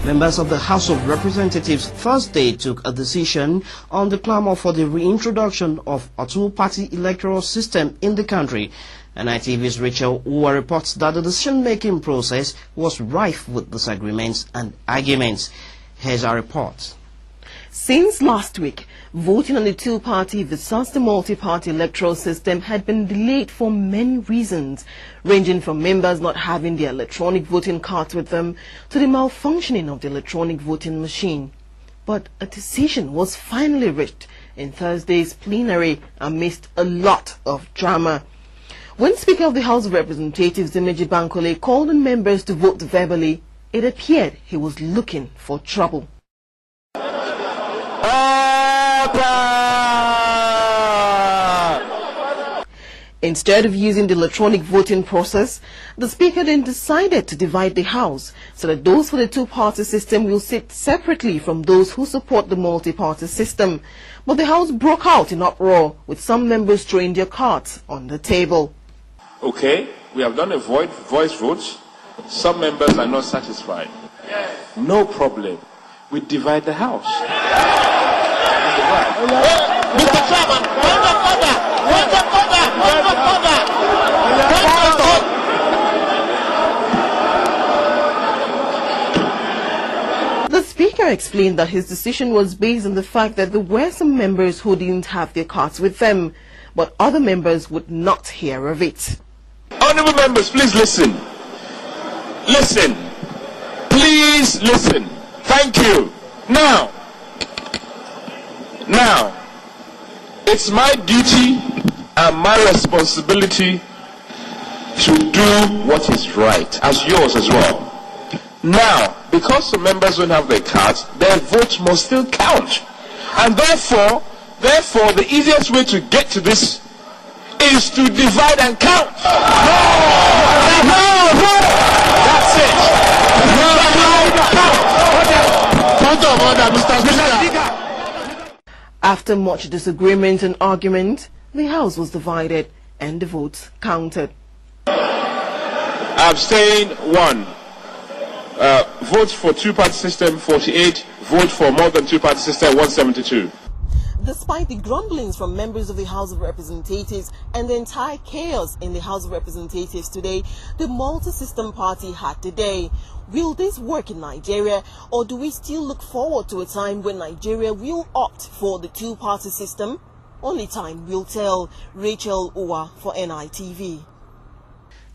Members of the House of Representatives Thursday took a decision on the clamor for the reintroduction of a two-party electoral system in the country. And ITV's Rachel Uwa reports that the decision-making process was rife with disagreements and arguments. Here's our report. Since last week, voting on the two-party versus the multi-party electoral system had been delayed for many reasons, ranging from members not having their electronic voting cards with them to the malfunctioning of the electronic voting machine. But a decision was finally reached in Thursday's plenary amidst a lot of drama. When Speaker of the House of Representatives, Ibrahim Babangida, called on members to vote verbally, it appeared he was looking for trouble. Instead of using the electronic voting process, the Speaker then decided to divide the House so that those for the two-party system will sit separately from those who support the multi-party system. But the House broke out in uproar, with some members throwing their cards on the table. Okay, we have done a voice vote. Some members are not satisfied. No problem. We divide the House. Mr. Chairman, The Speaker explained that his decision was based on the fact that there were some members who didn't have their cards with them, but other members would not hear of it. Honourable members, please listen. Listen. Please listen. Thank you. Now, it's my duty and my responsibility to do what is right, as yours as well. Now, because the members don't have their cards, their vote must still count. And therefore, the easiest way to get to this is to divide and count. That's it. After much disagreement and argument, the House was divided and the votes counted. Abstain 1. Vote for two-party system 48. Vote for more than two-party system 172. Despite the grumblings from members of the House of Representatives and the entire chaos in the House of Representatives today, the multi-system party had today. Will this work in Nigeria, or do we still look forward to a time when Nigeria will opt for the two-party system? Only time will tell. Rachel Uwa for NITV.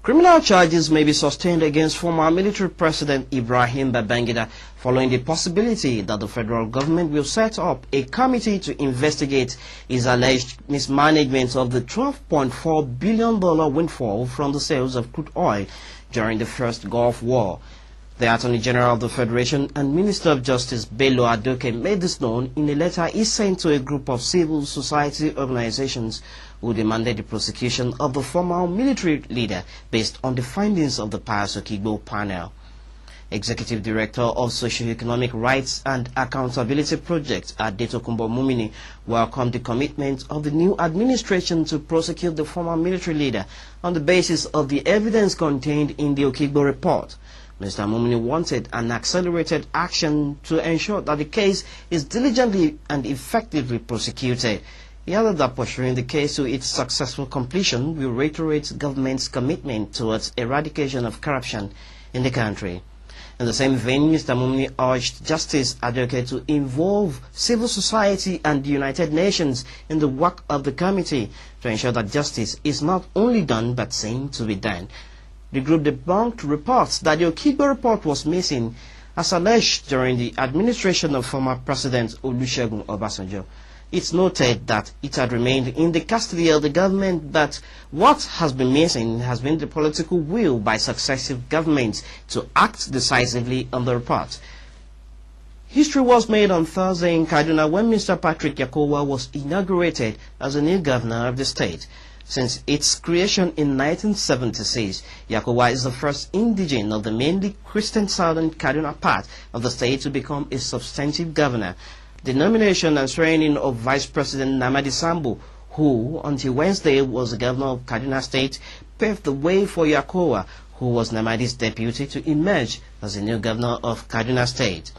Criminal charges may be sustained against former military president Ibrahim Babangida following the possibility that the federal government will set up a committee to investigate his alleged mismanagement of the $12.4 billion windfall from the sales of crude oil during the First Gulf War. The Attorney General of the Federation and Minister of Justice Bello Adoke made this known in a letter he sent to a group of civil society organizations who demanded the prosecution of the former military leader based on the findings of the Pius Okigbo Panel. Executive Director of Socio-Economic Rights and Accountability Project Adetokunbo Mumini welcomed the commitment of the new administration to prosecute the former military leader on the basis of the evidence contained in the Okigbo report. Mr. Mumini wanted an accelerated action to ensure that the case is diligently and effectively prosecuted. He added that pursuing the case to its successful completion will reiterate government's commitment towards eradication of corruption in the country. In the same vein, Mr. Mumini urged Justice Adoke to involve civil society and the United Nations in the work of the committee to ensure that justice is not only done but seen to be done. The group debunked reports that the Okigbo report was missing as alleged during the administration of former President Olusegun Obasanjo. It's noted that it had remained in the custody of the government, but what has been missing has been the political will by successive governments to act decisively on the report. History was made on Thursday in Kaduna when Mr. Patrick Yakowa was inaugurated as the new governor of the state. Since its creation in 1976, Yakowa is the first indigene of the mainly Christian southern Kaduna part of the state to become a substantive governor. The nomination and swearing-in of Vice President Namadi Sambo, who until Wednesday was the governor of Kaduna State, paved the way for Yakowa, who was Namadi's deputy, to emerge as the new governor of Kaduna State.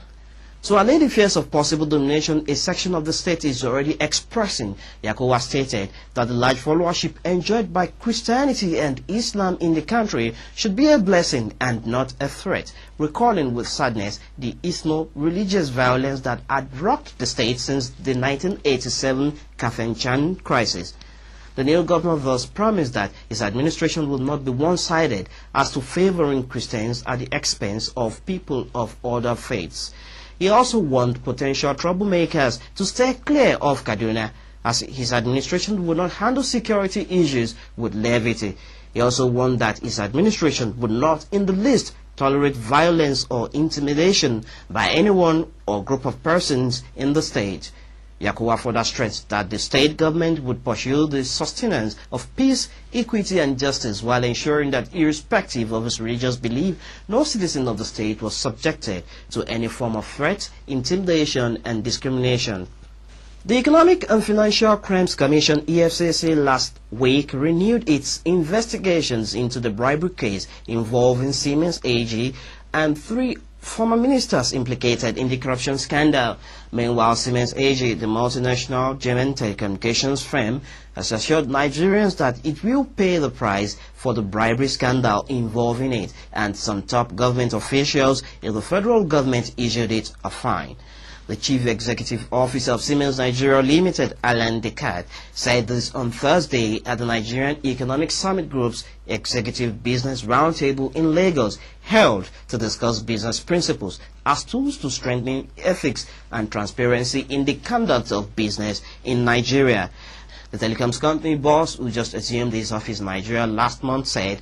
To allay the fears of possible domination, a section of the state is already expressing. Yakowa stated that the large followership enjoyed by Christianity and Islam in the country should be a blessing and not a threat, recalling with sadness the ethno-religious violence that had rocked the state since the 1987 Kafenchan crisis. The new governor thus promised that his administration will not be one-sided as to favoring Christians at the expense of people of other faiths. He also warned potential troublemakers to stay clear of Kaduna, as his administration would not handle security issues with levity. He also warned that his administration would not in the least tolerate violence or intimidation by anyone or group of persons in the state. Yakowa further stressed that the state government would pursue the sustenance of peace, equity and justice while ensuring that irrespective of his religious belief, no citizen of the state was subjected to any form of threat, intimidation and discrimination. The Economic and Financial Crimes Commission EFCC last week renewed its investigations into the bribery case involving Siemens AG and 3 former ministers implicated in the corruption scandal. Meanwhile, Siemens AG, the multinational German telecommunications firm, has assured Nigerians that it will pay the price for the bribery scandal involving it, and some top government officials in the federal government issued it a fine. The Chief Executive Officer of Siemens Nigeria Limited, Alan Descartes, said this on Thursday at the Nigerian Economic Summit Group's Executive Business Roundtable in Lagos, held to discuss business principles as tools to strengthen ethics and transparency in the conduct of business in Nigeria. The telecoms company boss, who just assumed his office in Nigeria last month, said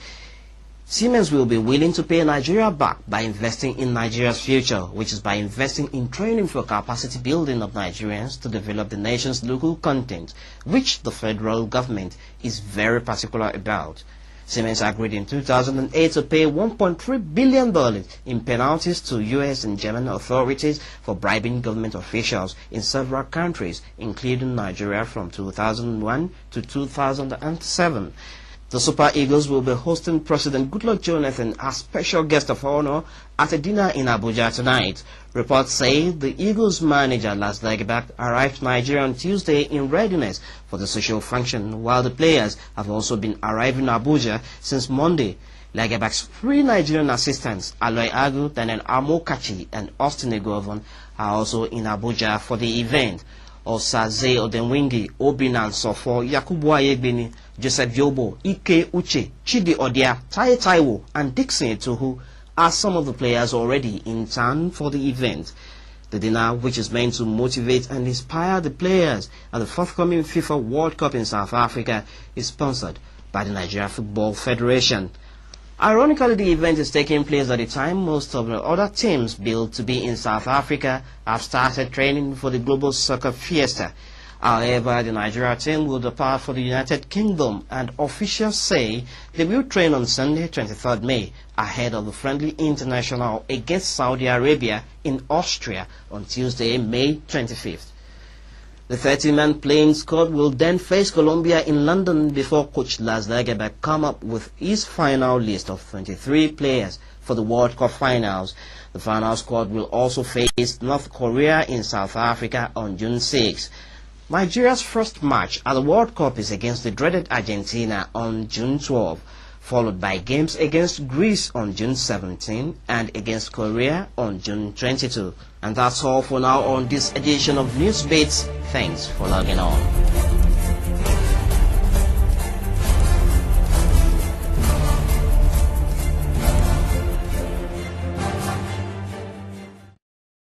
Siemens will be willing to pay Nigeria back by investing in Nigeria's future, which is by investing in training for capacity building of Nigerians to develop the nation's local content, which the federal government is very particular about. Siemens agreed in 2008 to pay $1.3 billion in penalties to U.S. and German authorities for bribing government officials in several countries, including Nigeria, from 2001 to 2007. The Super Eagles will be hosting President Goodluck Jonathan as special guest of honor at a dinner in Abuja tonight. Reports say the Eagles manager Las Lagerbach arrived to Nigeria on Tuesday in readiness for the social function, while the players have also been arriving in Abuja since Monday. Lagerbach's 3 Nigerian assistants, Aloy Agu, Daniel Amokachi and Austin Egovon, are also in Abuja for the event. Osaze Odenwingi, Obinan Sofo, Yakubu Ayegbeni, Joseph Yobo, Ike Uche, Chidi Odia, Tai Taiwo and Dixon Etohu are some of the players already in town for the event. The dinner, which is meant to motivate and inspire the players at the forthcoming FIFA World Cup in South Africa, is sponsored by the Nigeria Football Federation. Ironically, the event is taking place at a time most of the other teams billed to be in South Africa have started training for the Global Soccer Fiesta. However, the Nigeria team will depart for the United Kingdom, and officials say they will train on Sunday, 23rd May, ahead of the friendly international against Saudi Arabia in Austria on Tuesday, May 25th. The 30-man playing squad will then face Colombia in London before coach Las Lagerbach come up with his final list of 23 players for the World Cup finals. The final squad will also face North Korea in South Africa on June 6. Nigeria's first match at the World Cup is against the dreaded Argentina on June 12, followed by games against Greece on June 17 and against Korea on June 22. And that's all for now on this edition of News Beats. Thanks for logging on.